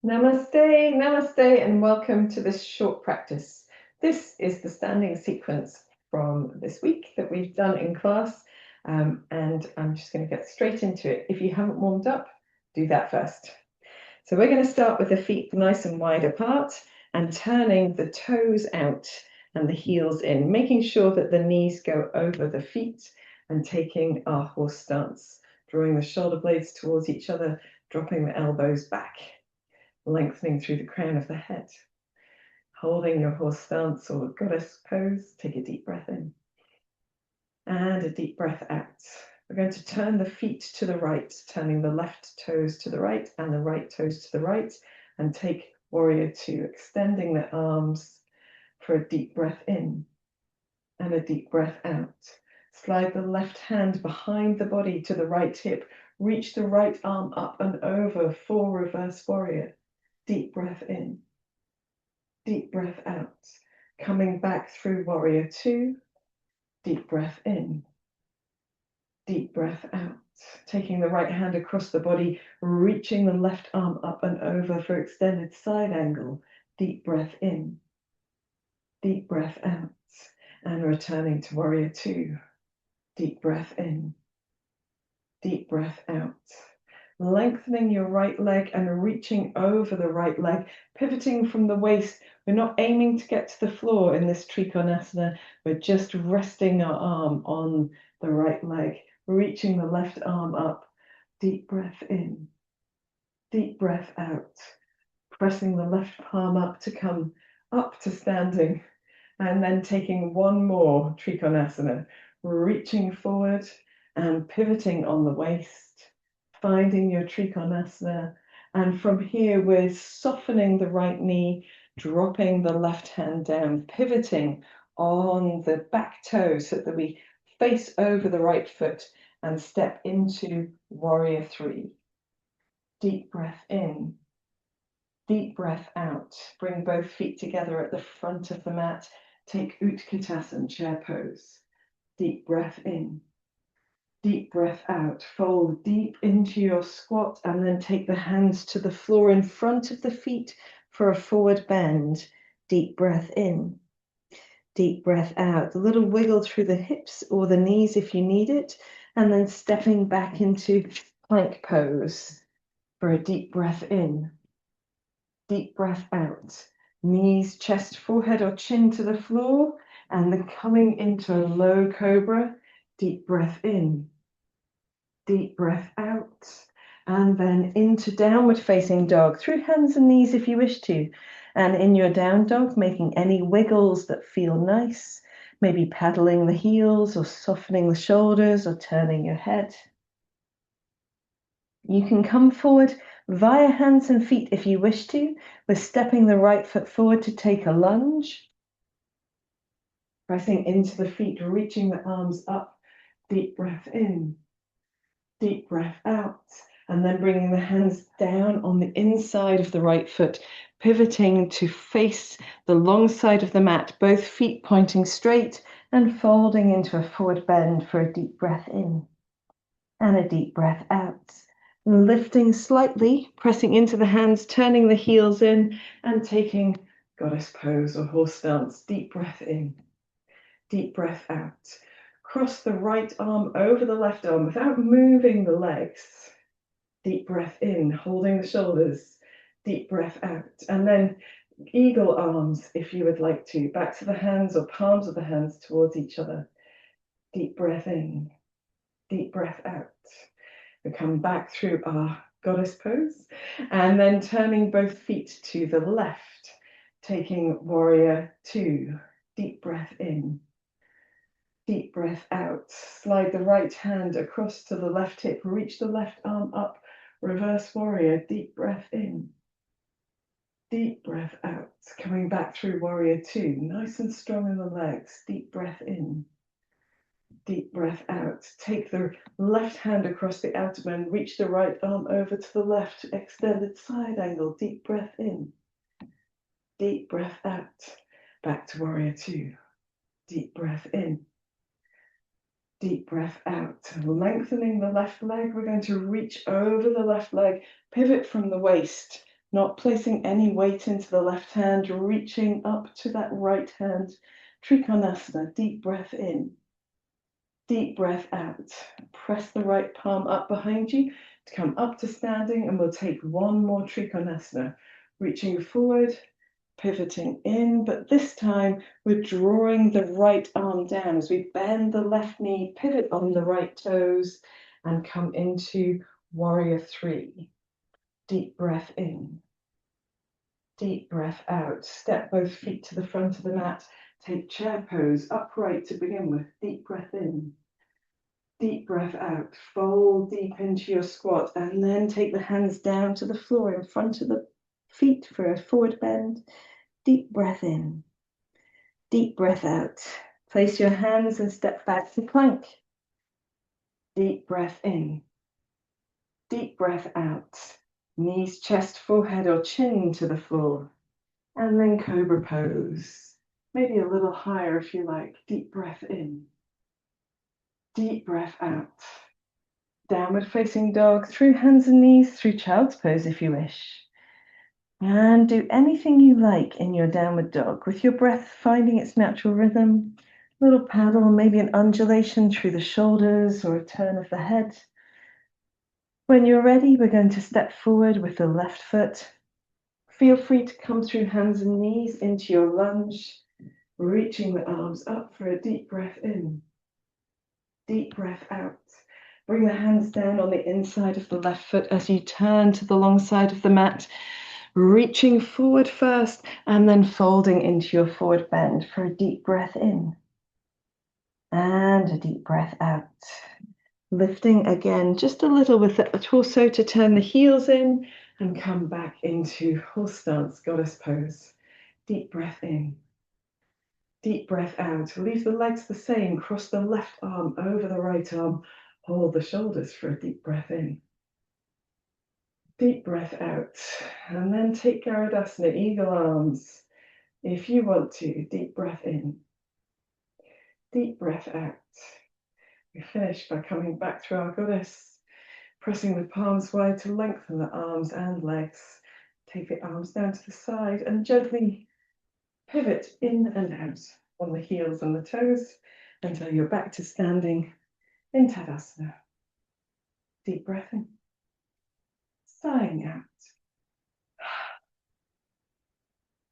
Namaste, namaste, and welcome to this short practice. This is the standing sequence from this week that we've done in class, and I'm just going to get straight into it. If you haven't warmed up, do that first. So we're going to start with the feet nice and wide apart and turning the toes out and the heels in, making sure that the knees go over the feet and taking our horse stance, drawing the shoulder blades towards each other, dropping the elbows back, lengthening through the crown of the head. Holding your horse stance or goddess pose, take a deep breath in and a deep breath out. We're going to turn the feet to the right, turning the left toes to the right and the right toes to the right, and take warrior two, extending the arms for a deep breath in and a deep breath out. Slide the left hand behind the body to the right hip, reach the right arm up and over for reverse warrior. Deep breath in, deep breath out. Coming back through warrior two, deep breath in, deep breath out. Taking the right hand across the body, reaching the left arm up and over for extended side angle. Deep breath in, deep breath out. And returning to warrior two, deep breath in, deep breath out. Lengthening your right leg and reaching over the right leg, pivoting from the waist. We're not aiming to get to the floor in this Trikonasana. We're just resting our arm on the right leg, reaching the left arm up. Deep breath in, deep breath out. Pressing the left palm up to come up to standing. And then taking one more Trikonasana, reaching forward and pivoting on the waist. Finding your Trikonasana, and from here we're softening the right knee, dropping the left hand down, pivoting on the back toe so that we face over the right foot and step into warrior three. Deep breath in, deep breath out. Bring both feet together at the front of the mat. Take Utkatasana, chair pose. Deep breath in, deep breath out. Fold deep into your squat and then take the hands to the floor in front of the feet for a forward bend. Deep breath in, deep breath out. A little wiggle through the hips or the knees if you need it, and then stepping back into plank pose for a deep breath in, deep breath out. Knees, chest, forehead or chin to the floor, and then coming into a low cobra. Deep breath in, deep breath out, and then into downward facing dog through hands and knees if you wish to. And in your down dog, making any wiggles that feel nice, maybe paddling the heels or softening the shoulders or turning your head. You can come forward via hands and feet if you wish to, with stepping the right foot forward to take a lunge. Pressing into the feet, reaching the arms up. Deep breath in, deep breath out, and then bringing the hands down on the inside of the right foot, pivoting to face the long side of the mat, both feet pointing straight and folding into a forward bend for a deep breath in and a deep breath out. Lifting slightly, pressing into the hands, turning the heels in and taking goddess pose or horse stance. Deep breath in, deep breath out. Cross the right arm over the left arm without moving the legs. Deep breath in, holding the shoulders. Deep breath out. And then eagle arms, if you would like to, back to the hands or palms of the hands towards each other. Deep breath in, deep breath out. We come back through our goddess pose and then turning both feet to the left, taking warrior two. Deep breath in, deep breath out. Slide the right hand across to the left hip, reach the left arm up, reverse warrior. Deep breath in, deep breath out. Coming back through warrior two, nice and strong in the legs. Deep breath in, deep breath out. Take the left hand across the abdomen, reach the right arm over to the left, extended side angle. Deep breath in, deep breath out. Back to warrior two. Deep breath in, deep breath out. Lengthening the left leg, we're going to reach over the left leg, pivot from the waist, Not placing any weight into the left hand, reaching up to that right hand. Trikonasana, deep breath in, deep breath out. Press the right palm up behind you to come up to standing, and we'll take one more Trikonasana, reaching forward, pivoting in, but this time we're drawing the right arm down as we bend the left knee, pivot on the right toes, and come into Warrior Three. Deep breath in. Deep breath out. Step both feet to the front of the mat. Take chair pose, upright to begin with. Deep breath in. Deep breath out. Fold deep into your squat, and then take the hands down to the floor in front of the feet for a forward bend. Deep breath in. Deep breath out. Place your hands and step back to plank. Deep breath in. Deep breath out. Knees, chest, forehead, or chin to the floor. And then cobra pose. Maybe a little higher if you like. Deep breath in. Deep breath out. Downward facing dog through hands and knees, through child's pose if you wish. And do anything you like in your downward dog with your breath finding its natural rhythm. A little paddle, maybe an undulation through the shoulders or a turn of the head. When you're ready, we're going to step forward with the left foot. Feel free to come through hands and knees into your lunge, reaching the arms up for a deep breath in. Deep breath out. Bring the hands down on the inside of the left foot as you turn to the long side of the mat, reaching forward first and then folding into your forward bend for a deep breath in. And a deep breath out. Lifting again just a little with the torso to turn the heels in and come back into horse stance, goddess pose. Deep breath in. Deep breath out. Leave the legs the same. Cross the left arm over the right arm. Hold the shoulders for a deep breath in. Deep breath out. And then take Garudasana, eagle arms. If you want to, deep breath in. Deep breath out. We finish by coming back to our goddess, pressing the palms wide to lengthen the arms and legs. Take the arms down to the side and gently pivot in and out on the heels and the toes until you're back to standing in Tadasana. Deep breath in, sighing out.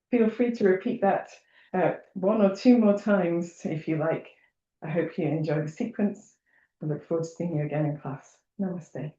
Feel free to repeat that one or two more times if you like. I hope you enjoy the sequence. I look forward to seeing you again in class. Namaste.